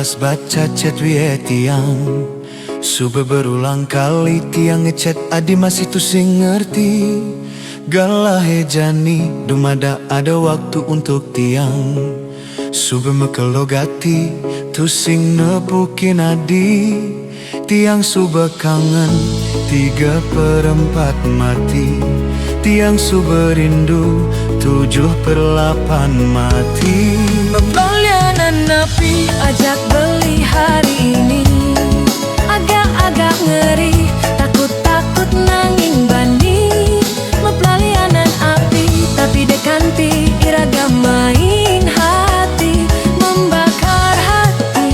malas baca chat WA tiang. Sudah berulang kali tiang ngechat adi masih tu sing ngerti. Galah jani dumada ada waktu untuk tiang. Sudah mekelogati tu sing nepukin adi. Tiang sudah kangen 3/4 mati. Tiang sudah rindu 7/8 mati. Pembelianan napi ajak beli hari ini. Agak-agak ngeri, takut-takut nanging bani. Pembelianan api, tapi dekanti iraga main hati, membakar hati.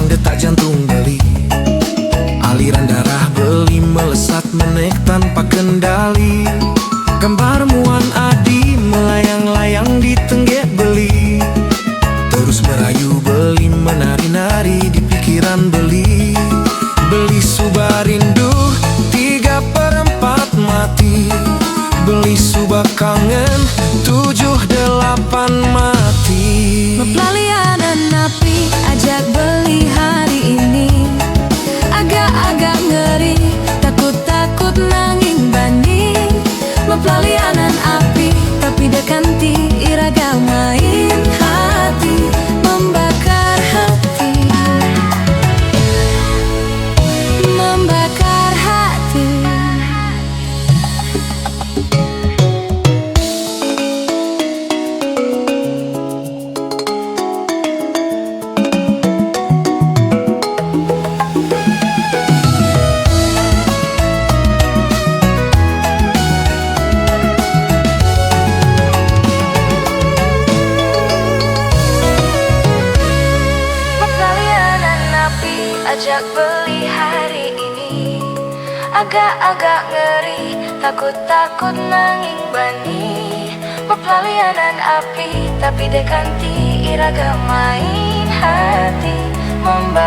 Detak jantung beli, aliran darah beli melesat menaik tanpa kendali. Gambar muan adi melayang-layang di tenggek beli. Terus merayu beli menari-nari di pikiran beli. Beli subah rindu 3/4 mati. Beli subah kangen 7/8 mati. Pembelianan napi ajak beli hari ini. Agak-agak ngeri, takut-takut nanging banding. Pembelianan api, tapi dekanti iraga main hati, membakar hati, membakar hati. Ajak beli hari ini. Agak-agak ngeri, takut-takut nanging bani. Pepalianan api, tapi dekanti iraga main hati, membakar